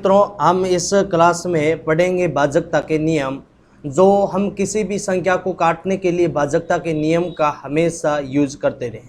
मित्रों, हम इस क्लास में पढ़ेंगे भाजकता के नियम। जो हम किसी भी संख्या को काटने के लिए भाजकता के नियम का हमेशा यूज करते रहे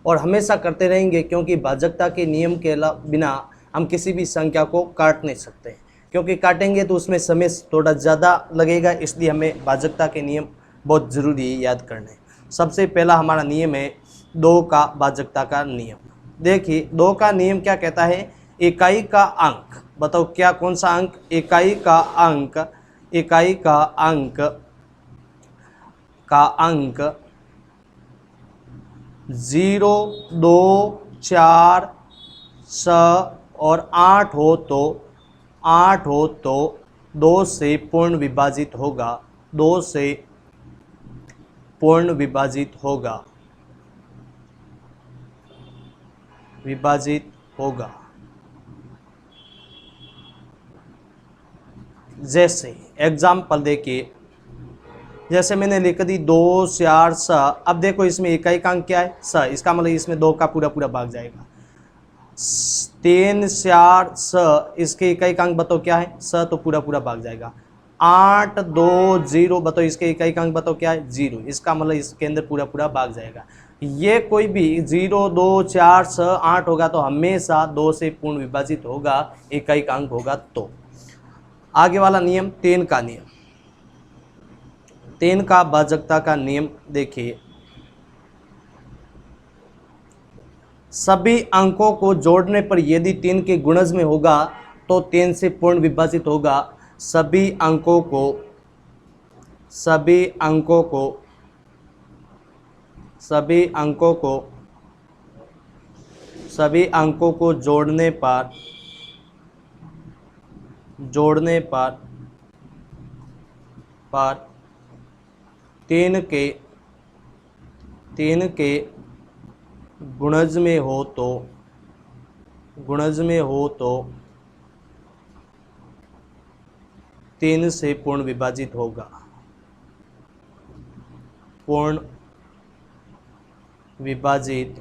और हमेशा करते रहेंगे, क्योंकि भाजकता के नियम के बिना हम किसी भी संख्या को काट नहीं सकते, क्योंकि काटेंगे तो उसमें समय थोड़ा ज़्यादा लगेगा। इसलिए हमें भाजकता के नियम बहुत ज़रूरी है याद करने। सबसे पहला हमारा नियम है 2 का भाजकता का नियम। देखिए 2 का नियम क्या कहता है, इकाई का अंक, बताओ क्या कौन सा अंक, इकाई का अंक, इकाई का अंक का अंक 0, 2, 4, 6 और 8 हो तो 2 से पूर्ण विभाजित होगा, 2 से पूर्ण विभाजित होगा, विभाजित होगा। जैसे एग्जाम्पल देखिए, जैसे मैंने लिख दी 2, 4, 6। अब देखो इसमें इकाई का अंक क्या है, 6, इसका मतलब इसमें 2 का पूरा पूरा भाग जाएगा। 3, 4, 6, इसके इकाई का अंक बताओ क्या है, 6, तो पूरा पूरा भाग जाएगा। 8, 2, 0, बताओ इसके इकाई का अंक बताओ क्या है, 0, इसका मतलब इसके अंदर पूरा पूरा भाग जाएगा। ये कोई भी 0, 2, 4, 6, 8 होगा तो हमेशा 2 से पूर्ण विभाजित होगा, इकाई का अंक होगा। तो आगे वाला नियम 3 का नियम, 3 का भाजकता का नियम देखिए, सभी अंकों को जोड़ने पर यदि 3 के गुणज में होगा तो 3 से पूर्ण विभाजित होगा। सभी अंकों को जोड़ने पर 3 के गुणज में हो तो 3 से पूर्ण विभाजित होगा, पूर्ण विभाजित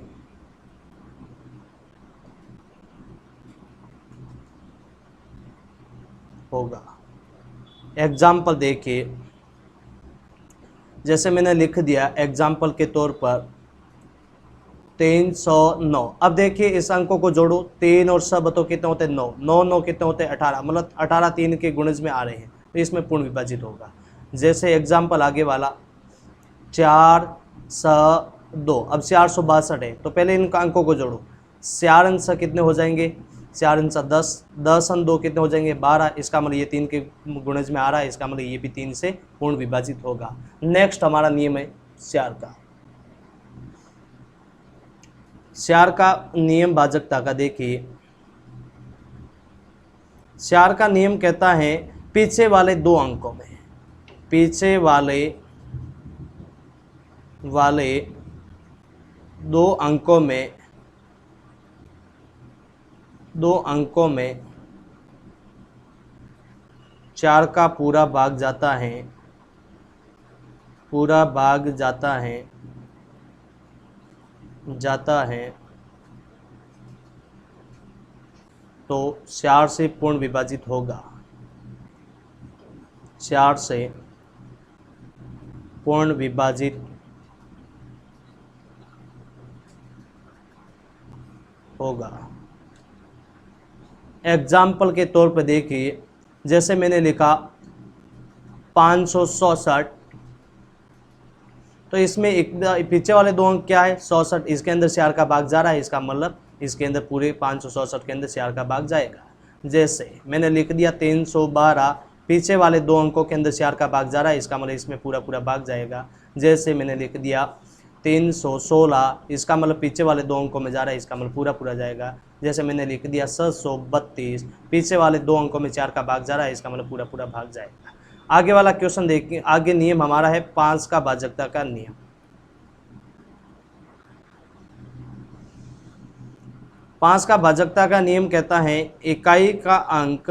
होगा। एग्जाम्पल देखिए, जैसे मैंने लिख दिया एग्जाम्पल के तौर पर 309। अब देखिए इस अंकों को जोड़ो, 3 और 6 बताओ कितने होते हैं, 9, 9, 9 कितने होते हैं, 18, मतलब 18 3 के गुणज में आ रहे हैं, तो इसमें पूर्ण विभाजित होगा। जैसे एग्जाम्पल आगे वाला 4, 6, 2, अब 462 है, तो पहले इन अंकों को जोड़ो, 4 अंक 6 कितने हो जाएंगे, 4 अंक 10, 10 अंक 2 कितने हो जाएंगे, 12, इसका मतलब ये 3 के गुणज में आ रहा है, इसका मतलब ये भी 3 से पूर्ण विभाजित होगा। नेक्स्ट हमारा नियम है 4 का, 4 का नियम भाजकता का देखिए, 4 का नियम कहता है पीछे वाले 2 अंकों में, पीछे वाले 2 अंकों में 4 का पूरा भाग जाता है तो 4 से पूर्ण विभाजित होगा, 4 से पूर्ण विभाजित होगा। एग्जाम्पल के तौर पर देखिए, जैसे मैंने लिखा 567, तो इसमें एक पीछे वाले 2 अंक क्या है, 67, इसके अंदर 4 का भाग जा रहा है, इसका मतलब इसके अंदर पूरे 567 के अंदर 4 का भाग जाएगा। जैसे मैंने लिख दिया 312, पीछे वाले 2 अंकों के अंदर 4 का भाग जा रहा है, इसका मतलब इसमें पूरा पूरा भाग जाएगा। जैसे मैंने लिख दिया 316, इसका मतलब पीछे वाले 2 अंकों में जा रहा है, इसका मतलब पूरा पूरा जाएगा। जैसे मैंने लिख दिया 732, पीछे वाले 2 अंकों में 4 का भाग जा रहा है, इसका मतलब पूरा पूरा भाग जाएगा। आगे वाला क्वेश्चन देखिए, आगे नियम हमारा है 5 का भाजकता का नियम। 5 का भाजकता का नियम कहता है इकाई का अंक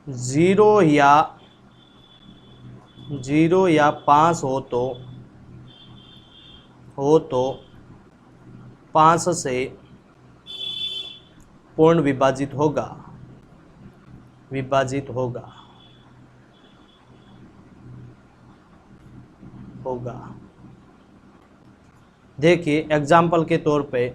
0 या 5 हो तो हो तो 5 से पूर्ण विभाजित होगा, विभाजित होगा, होगा। देखिए एग्जाम्पल के तौर पे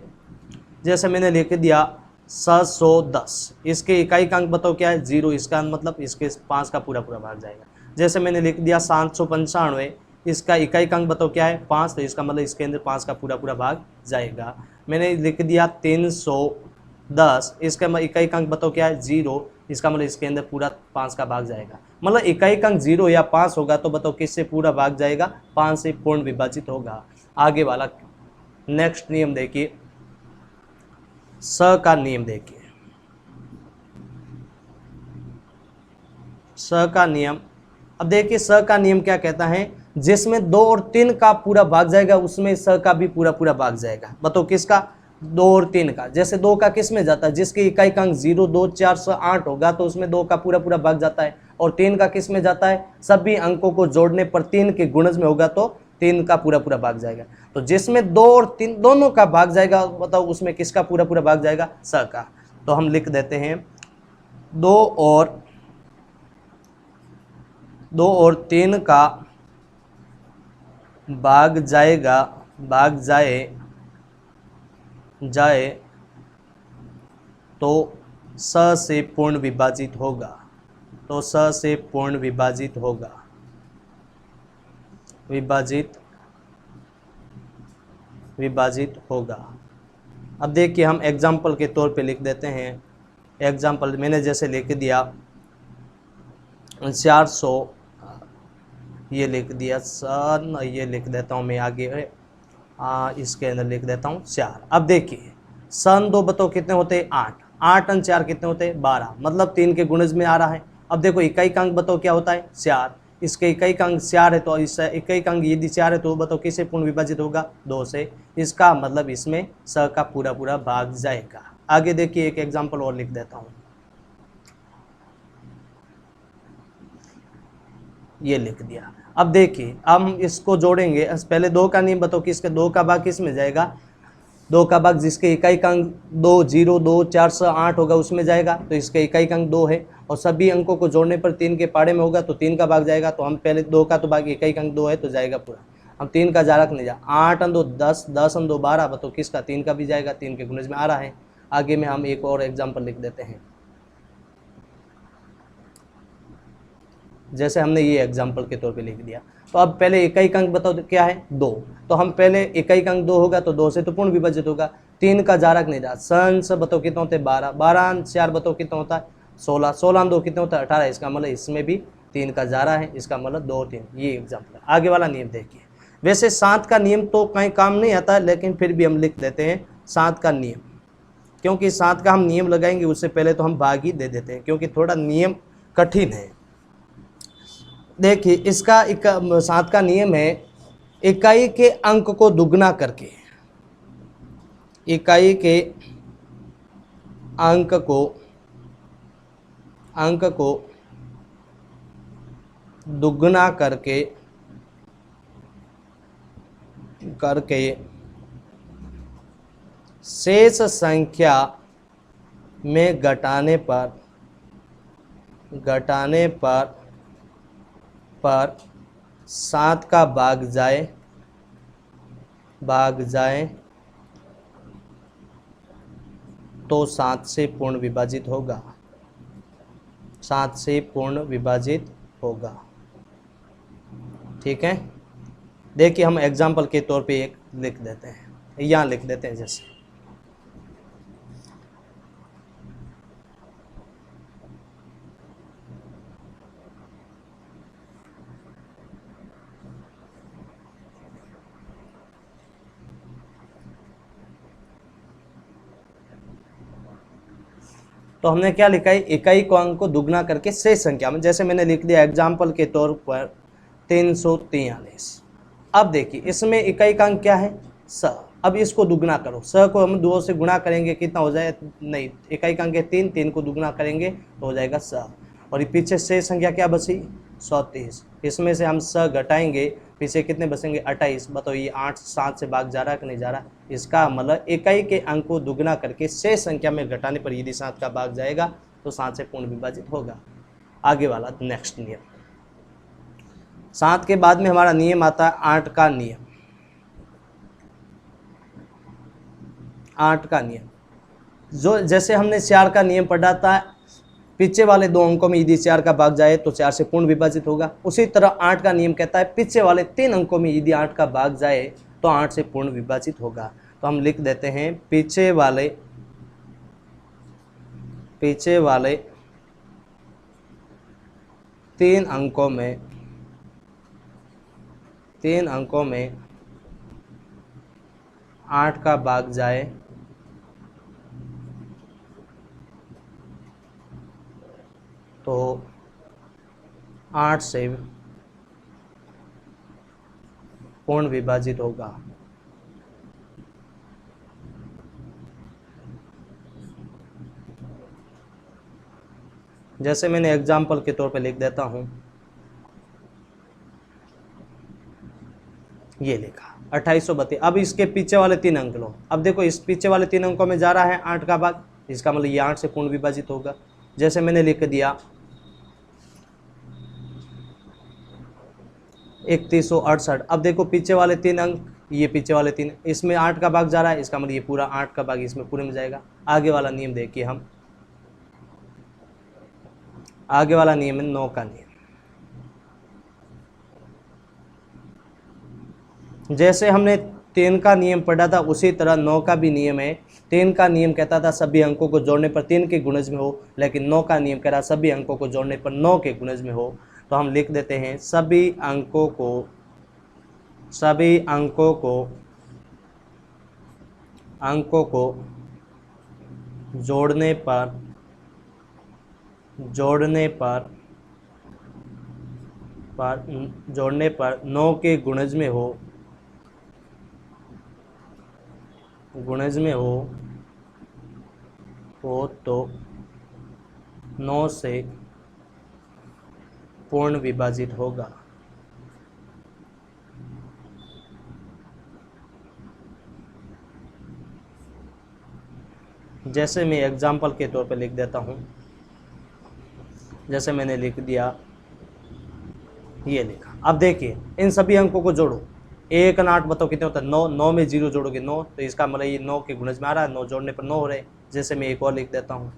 जैसे मैंने लिख दिया 710, इसके इकाई का अंक बताओ क्या है 0, इसका मतलब इसके 5 का पूरा पूरा भाग जाएगा। जैसे मैंने लिख दिया 795, इसका इकाई का अंक बताओ क्या है 5, तो इसका मतलब इसके अंदर 5 का पूरा पूरा भाग जाएगा। मैंने लिख दिया 310, इसका इकाई का अंक बताओ क्या है 0, इसका मतलब इसके अंदर पूरा 5 का भाग जाएगा। मतलब इकाई का अंक 0 या 5 होगा तो बताओ किससे पूरा भाग जाएगा, 5 से पूर्ण विभाजित होगा। आगे वाला नेक्स्ट नियम देखिए, स का नियम देखिए, स का नियम। अब देखिए स का नियम क्या कहता है, जिसमें 2 और 3 का पूरा भाग जाएगा उसमें स का भी पूरा पूरा भाग जाएगा। बताओ किसका, 2 और 3 का। जैसे 2 का किस में जाता है, जिसके इकाई का अंक 0, 2, 4, 6, 8 होगा तो उसमें 2 का पूरा पूरा भाग जाता है। और 3 का किस में जाता है, सभी अंकों को जोड़ने पर 3 के गुणज में होगा तो 3 का पूरा पूरा भाग जाएगा। तो जिसमें 2 और 3 दोनों का भाग जाएगा, बताओ उसमें किसका पूरा पूरा भाग जाएगा, स का। तो हम लिख देते हैं 2 और 3 का भाग जाएगा, भाग जाए तो स से पूर्ण विभाजित होगा, तो स से पूर्ण विभाजित होगा, विभाजित होगा। अब देखिए हम एग्जाम्पल के तौर पे लिख देते हैं। एग्जाम्पल मैंने जैसे लिख दिया 400, ये लिख दिया सन, ये लिख देता हूँ मैं आगे, इसके अंदर लिख देता हूँ 4। अब देखिए सन 2 बताओ कितने होते हैं 8, 8 और 4 कितने होते हैं 12, मतलब 3 के गुणज में आ रहा है। अब देखो इकाई का अंक बताओ क्या होता है 4, इसके इकाई का अंक 4 है तो इस इकाई का अंक यदि 4 है तो बताओ किससे पूर्ण विभाजित होगा, 2 से। इसका मतलब इसमें स का पूरा पूरा भाग जाएगा। आगे देखिए एक एग्जाम्पल और लिख देता हूँ, ये लिख दिया। अब देखिए हम इसको जोड़ेंगे, पहले 2 का नियम बताओ किसके, 2 का भाग किस में जाएगा, 2 का भाग जिसके इकाई का अंक 2, 0, 2, 4, 6, 8 होगा उसमें जाएगा, तो इसके इकाई का अंक 2 है और सभी अंकों को जोड़ने पर 3 के पाड़े में होगा तो 3 का भाग जाएगा। तो हम पहले 2 का तो भाग इकाई का अंक 2 है तो जाएगा पूरा, हम 3 का जारक नहीं जा, 8 और 2 10, 10 और 2 12, बताओ किसका, 3 का भी जाएगा, 3 के गुणज में आ रहा है। आगे में हम एक और एग्जाम्पल लिख देते हैं, जैसे हमने ये एग्जाम्पल के तौर पे लिख दिया। तो अब पहले इकाई का अंक बताओ तो क्या है 2, तो हम पहले इकाई का अंक 2 होगा तो 2 से तो पूर्ण विभाजित होगा। 3 का जारक नहीं रहा, सन से बताओ कितना होता है 12, 12 4 बताओ कितना होता है 16, 16 2 कितना होता है 18, इसका मतलब इसमें भी 3 का जारा है, इसका मतलब 2 3। ये एग्जाम्पल है। आगे वाला नियम देखिए, वैसे 7 का नियम तो कहीं काम नहीं आता है, लेकिन फिर भी हम लिख देते हैं 7 का नियम, क्योंकि 7 का हम नियम लगाएंगे उससे पहले तो हम भाग ही दे देते हैं क्योंकि थोड़ा नियम कठिन है। देखिए इसका 7 का नियम है, इकाई के अंक को दुगना करके, इकाई के अंक को दुगना करके शेष संख्या में घटाने पर 7 का भाग जाए तो 7 से पूर्ण विभाजित होगा, 7 से पूर्ण विभाजित होगा। ठीक है, देखिए हम एग्जाम्पल के तौर पे एक लिख देते हैं, यहाँ लिख देते हैं जैसे तो हमने क्या लिखा है, इकाई को अंक को दुगना करके शेष संख्या में, जैसे मैंने लिख दिया एग्जाम्पल के तौर पर 343। अब देखिए इसमें इकाई का अंक क्या है स, अब इसको दुगना करो, स को हम 2 से गुणा करेंगे कितना हो जाए, नहीं इकाई का अंक है 3, 3 को दुगना करेंगे तो हो जाएगा स, और पीछे शेष संख्या क्या बची 34। इसमें से हम स घटाएंगे, पीछे कितने बचेंगे 28। बताओ ये 8 7 से भाग जा रहा है कि नहीं जा रहा। इसका मतलब इकाई के अंक को दुगना करके शेष संख्या में घटाने पर यदि 7 का भाग जाएगा तो 7 से पूर्ण विभाजित होगा। आगे वाला नेक्स्ट नियम, 7 के बाद में हमारा नियम आता है 8 का नियम। 8 का नियम जो जैसे हमने 4 का नियम पढ़ा था, पीछे वाले दो अंकों में यदि 4 का भाग जाए तो 4 से पूर्ण विभाजित होगा। उसी तरह 8 का नियम कहता है पीछे वाले 3 अंकों में यदि 8 का भाग जाए तो 8 से पूर्ण विभाजित होगा। तो हम लिख देते हैं पीछे वाले 3 अंकों में 8 का भाग जाए तो 8 से पूर्ण विभाजित होगा। जैसे मैंने एग्जाम्पल के तौर पे लिख देता हूं, ये लिखा 2832। अब इसके पीछे वाले 3 अंक लो। अब देखो इस पीछे वाले 3 अंकों में जा रहा है 8 का भाग, इसका मतलब ये 8 से पूर्ण विभाजित होगा। जैसे मैंने लिख दिया 3168। अब देखो पीछे वाले 3 अंक, ये पीछे वाले 3, इसमें 8 का भाग जा रहा है, इसका मतलब ये पूरा 8 का भाग इसमें पूरे में जाएगा। आगे वाला नियम देखिए हम, आगे वाला नियम है 9 का नियम। जैसे हमने 3 का नियम पढ़ा था उसी तरह 9 का भी नियम है। 3 का नियम कहता था सभी अंकों को जोड़ने पर 3 के गुणज में हो, लेकिन 9 का नियम कह रहा सभी अंकों को जोड़ने पर 9 के गुणज में हो। तो हम लिख देते हैं सभी अंकों को जोड़ने पर 9 के गुणज में हो तो 9 से पूर्ण विभाजित होगा। जैसे मैं एग्जाम्पल के तौर पे लिख देता हूं, जैसे मैंने लिख दिया, ये लिखा। अब देखिए इन सभी अंकों को जोड़ो, 1 और 8 बताओ कितने होता है 9। 9 में 0 जोड़ोगे 9, तो इसका मतलब ये 9 के गुणज में आ रहा है, 9 जोड़ने पर 9 हो रहे। जैसे मैं एक और लिख देता हूँ,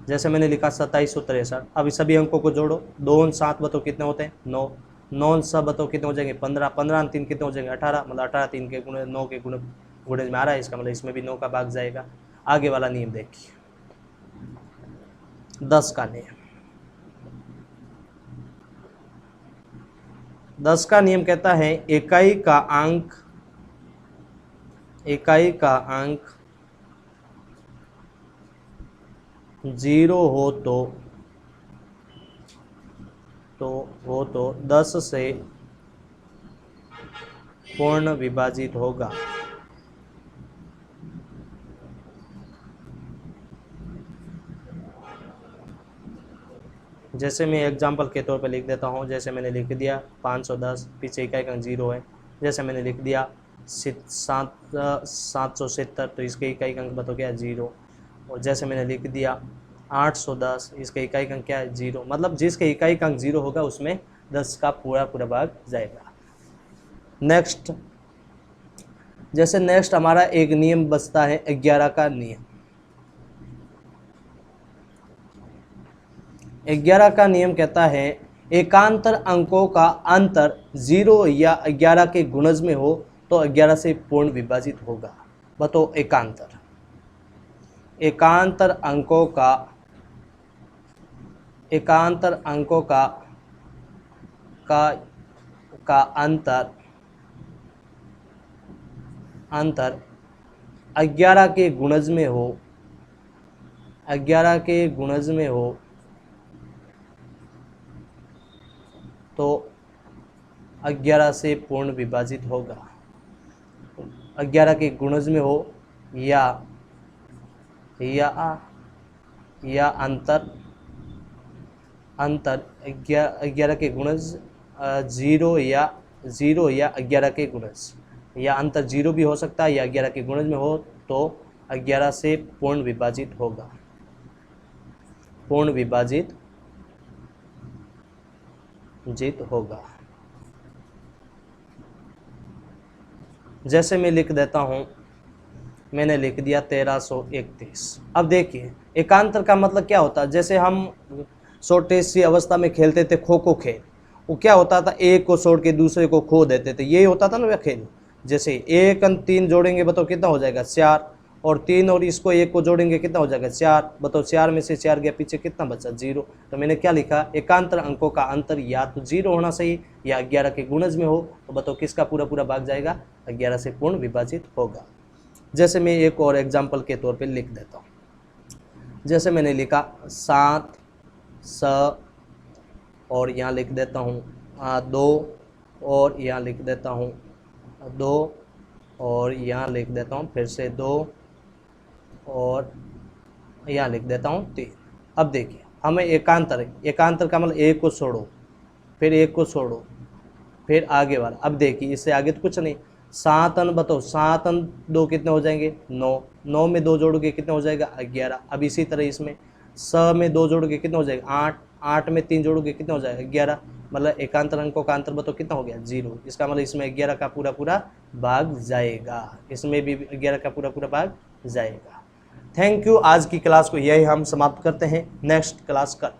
जैसे मैंने लिखा 2763। अब इस सभी अंकों को जोड़ो, 2 और 7 बताओ कितने होते हैं 9। 9 और 7 बताओ कितने हो जाएंगे 15। 15 और 3 कितने हो जाएंगे 18, मतलब 18 3 के गुण 9 के गुणज में आ रहा है, इसका मतलब इसमें भी 9 का भाग जाएगा। आगे वाला नियम देखिए 10 का नियम। 10 का नियम कहता है इकाई का अंक 0 हो तो 10 से पूर्ण विभाजित होगा। जैसे मैं एग्जाम्पल के तौर पे लिख देता हूँ, जैसे मैंने लिख दिया 510, पीछे इकाई का अंक 0 है। जैसे मैंने लिख दिया 770, तो इसके इकाई का अंक बताओ क्या है 0। और जैसे मैंने लिख दिया 810, इसके इकाई का अंक क्या है 0। मतलब जिसके इकाई का अंक 0 होगा उसमें 10 का पूरा भाग जाएगा। नेक्स्ट, जैसे नेक्स्ट हमारा एक नियम बचता है 11 का नियम। 11 का नियम कहता है एकांतर अंकों का अंतर 0 या 11 के गुणज में हो तो 11 से पूर्ण विभाजित होगा। बताओ एकांतर अंकों का अंतर 11 के गुणज में हो, 11 के गुणज में हो तो 11 से पूर्ण विभाजित होगा। 11 के गुणज में हो या अंतर अंतर 11 के गुणज 0 या 11 के गुणज, या अंतर 0 भी हो सकता है या 11 के गुणज में हो तो 11 से पूर्ण विभाजित होगा, पूर्ण विभाजित होगा। जैसे मैं लिख देता हूं, मैंने लिख दिया 1331। अब देखिए एकांतर का मतलब क्या होता है, जैसे हम छोटे सी अवस्था में खेलते थे खो खो खेल, वो क्या होता था, एक को छोड़ के दूसरे को खो देते थे, यही होता था ना वह खेल। जैसे 1 और 3 जोड़ेंगे बताओ कितना हो जाएगा 4, और 3 और इसको 1 को जोड़ेंगे कितना हो जाएगा 4, बताओ 4 में से 4 गया पीछे कितना बचा 0। तो मैंने क्या लिखा, एकांतर अंकों का अंतर या तो 0 होना चाहिए या 11 के गुणज में हो, तो बताओ किसका पूरा पूरा भाग जाएगा, 11 से पूर्ण विभाजित होगा। जैसे मैं एक और एग्जाम्पल के तौर पर लिख देता हूँ, जैसे मैंने लिखा 7 स, और यहाँ लिख देता हूँ 2, और यहाँ लिख देता हूँ 2, और यहाँ लिख देता हूँ फिर से 2, और यहाँ लिख देता हूँ 3। अब देखिए हमें एकांतर है, एकांतर का मतलब 1 को छोड़ो, फिर 1 को छोड़ो, फिर आगे वाला। अब देखिए इससे आगे तो कुछ नहीं, 7 अन बताओ, 7 अन 2 कितने हो जाएंगे 9, 9 में 2 जोड़ोगे कितना हो जाएगा 11। अब इसी तरह इसमें स में 2 जोड़ोगे कितना हो जाएगा 8, 8 में 3 जोड़ोगे कितना हो जाएगा 11। मतलब एकांतर अंकों का अंतर बताओ कितना हो गया 0। इसका मतलब इसमें 11 का पूरा पूरा भाग जाएगा, इसमें भी 11 का पूरा पूरा भाग जाएगा। Thank you. आज की क्लास को यही हम समाप्त करते हैं, नेक्स्ट क्लास कल।